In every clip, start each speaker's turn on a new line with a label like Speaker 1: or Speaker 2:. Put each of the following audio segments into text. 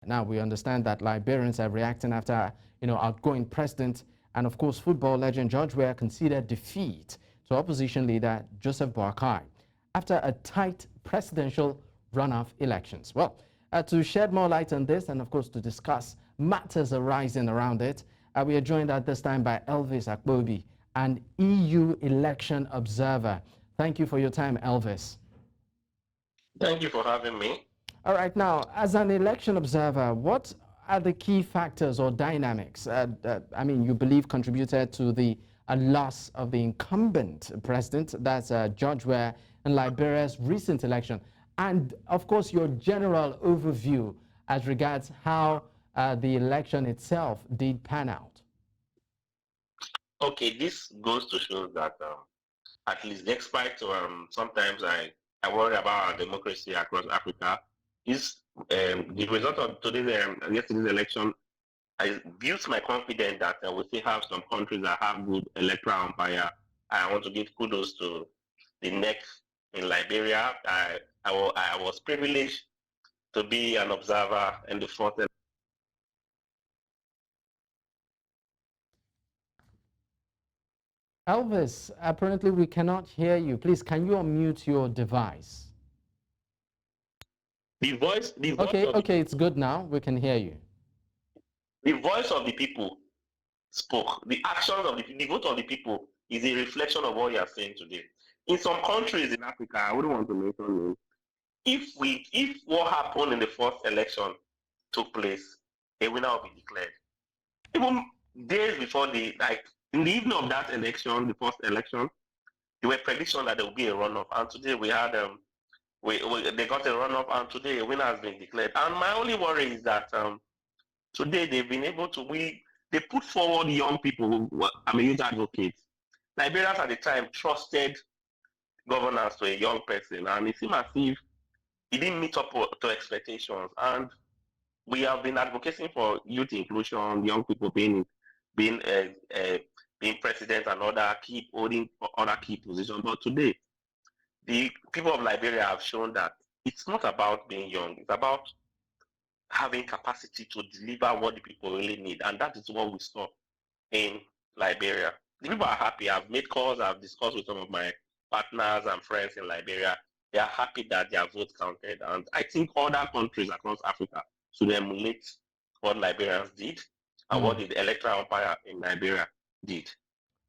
Speaker 1: Now, we understand that Liberians are reacting after, outgoing president and, of course, football legend George Weah conceded defeat to opposition leader Joseph Boakai after a tight presidential runoff elections. Well, to shed more light on this and, of course, to discuss matters arising around it, we are joined at this time by Elvis Akpobi, an EU election observer. Thank you for your time, Elvis.
Speaker 2: Thank you for having me.
Speaker 1: All right, now, as an election observer, what are the key factors or dynamics, you believe contributed to the loss of the incumbent president, that's George Weah, in Liberia's recent election? And, of course, your general overview as regards how the election itself did pan out.
Speaker 2: Okay, this goes to show that at least despite sometimes I worry about our democracy across Africa, the result of yesterday's election builds my confidence that we still have some countries that have good electoral umpire. I want to give kudos to the next in Liberia. I was privileged to be an observer in the fourth.
Speaker 1: Elvis, apparently we cannot hear you. Please, can you unmute your device?
Speaker 2: The voice
Speaker 1: okay, it's good now. We can hear you.
Speaker 2: The voice of the people spoke. The actions of the vote of the people is a reflection of what you are saying today. In some countries in Africa, I wouldn't want to mention names. If what happened in the first election took place, a winner will be declared. Even days before in the evening of that election, the first election, there were predictions that there would be a runoff, and today we had they got a runoff, and today a winner has been declared. And my only worry is that today they've been able to they put forward young people youth advocates. Liberians at the time trusted governance to a young person, and it seemed as if it didn't meet up to expectations. And we have been advocating for youth inclusion, young people being president and holding other key positions. But today, the people of Liberia have shown that it's not about being young, it's about having capacity to deliver what the people really need. And that is what we saw in Liberia. The people are happy. I've made calls, I've discussed with some of my partners and friends in Liberia. They are happy that their votes counted. And I think other countries across Africa should emulate what Liberians did and what the electoral umpire in Liberia did.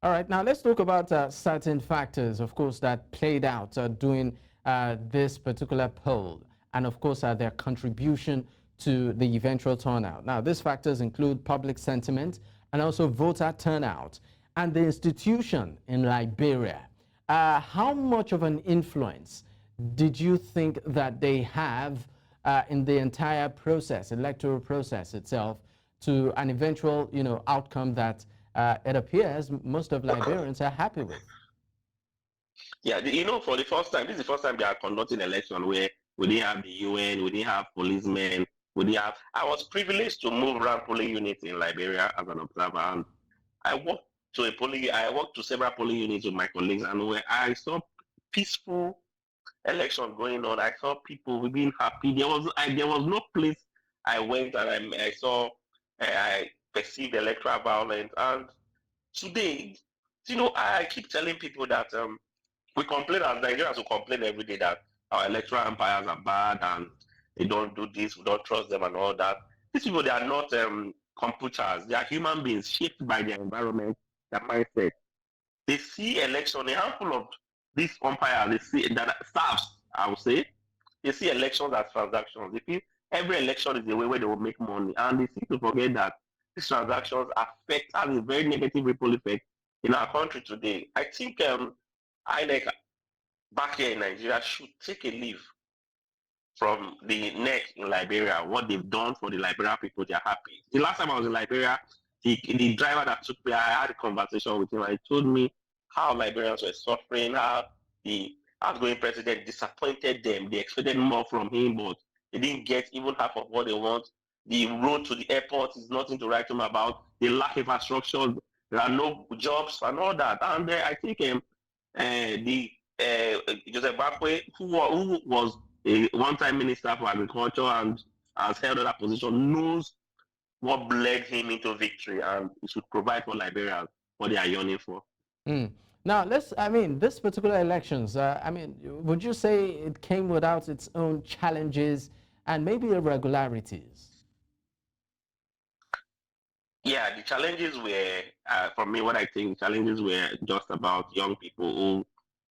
Speaker 1: All right, now let's talk about certain factors, of course, that played out during this particular poll, and of course their contribution to the eventual turnout. Now, these factors include public sentiment and also voter turnout and the institution in Liberia. How much of an influence did you think that they have in the entire process, electoral process itself, to an eventual, outcome that it appears most of Liberians are happy with?
Speaker 2: Yeah, for the first time, this is the first time they are conducting an election where we didn't have the UN, we didn't have policemen, I was privileged to move around polling units in Liberia as an observer, and I walked to several polling units with my colleagues, and where I saw peaceful election going on. I saw people being happy. There was no place I went and I perceived electoral violence. And today, I keep telling people that we complain as Nigerians, we complain every day that our electoral umpires are bad and they don't do this, we don't trust them and all that. These people, they are not computers. They are human beings shaped by their environment, their mindset. They see election, a handful of these umpires, they see that staffs, I would say, they see elections as transactions. They feel every election is a way where they will make money. And they seem to forget that these transactions have a very negative ripple effect in our country today. I think INEC back here in Nigeria should take a leave from the NEC in Liberia. What they've done for the Liberian people, they're happy. The last time I was in Liberia, the driver that took me, I had a conversation with him, and he told me how Liberians were suffering, how the outgoing president disappointed them. They expected more from him, but they didn't get even half of what they want. The road to the airport is nothing to write home about. They lack infrastructure. There are no jobs and all that. And I think Joseph Boakai, who was a one-time minister for agriculture and has held that position, knows what led him into victory, and he should provide for Liberians what they are yearning for.
Speaker 1: Mm. Now, this particular elections, would you say it came without its own challenges and maybe irregularities?
Speaker 2: Yeah, the challenges were, for me, what I think challenges were just about young people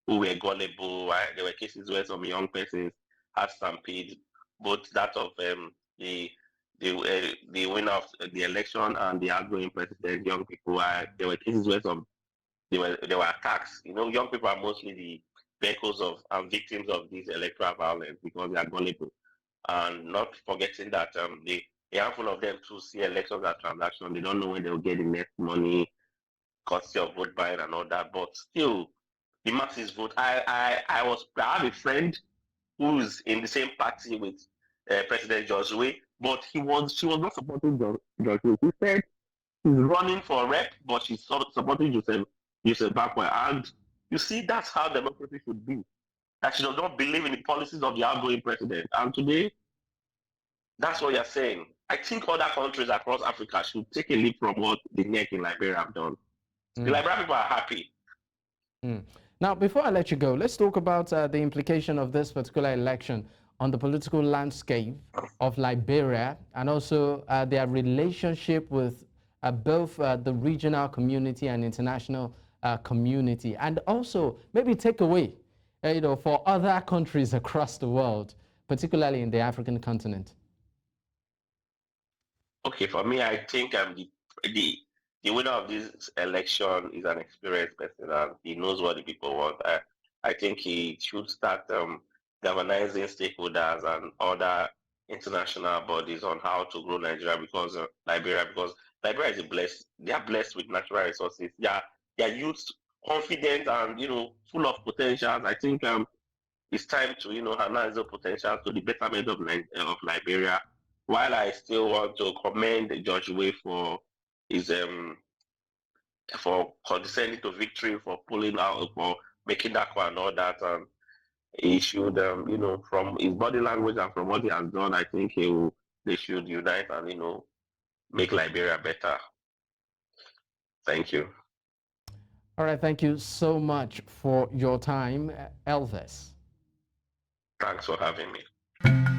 Speaker 2: who were gullible. There were cases where some young persons had stampede, both that of the winner of the election and the outgoing president. Young people, there were cases where there were attacks. You know, young people are mostly the vehicles of and victims of this electoral violence because they are gullible, and not forgetting that a handful of them too see elections as transactions. They don't know when they'll get the next money, courtesy of vote buying and all that. But still, the masses vote. I have a friend who's in the same party with President George Weah, but she was not supporting George Weah. She said she's running for rep, but she's supporting Joseph Boakai. And you see, that's how democracy should be. That she does not believe in the policies of the outgoing president. And today, that's what you're saying. I think other countries across Africa should take a leap from what the NEC in Liberia have done. The Liberian people are happy.
Speaker 1: Now, before I let you go, let's talk about the implication of this particular election on the political landscape of Liberia and also their relationship with both the regional community and international community, and also maybe take away, for other countries across the world, particularly in the African continent.
Speaker 2: Okay, for me, I think the winner of this election is an experienced person and he knows what the people want. I think he should start galvanizing stakeholders and other international bodies on how to grow Nigeria because Liberia is they are blessed with natural resources. They are youth confident and full of potentials. I think it's time to harness the potential to the betterment of Liberia. While I still want to commend George Weah for his for condescending to victory, for pulling out, for making that call and all that, he should from his body language and from what he has done, I think they should unite and make Liberia better. Thank you.
Speaker 1: All right, thank you so much for your time, Elvis.
Speaker 2: Thanks for having me.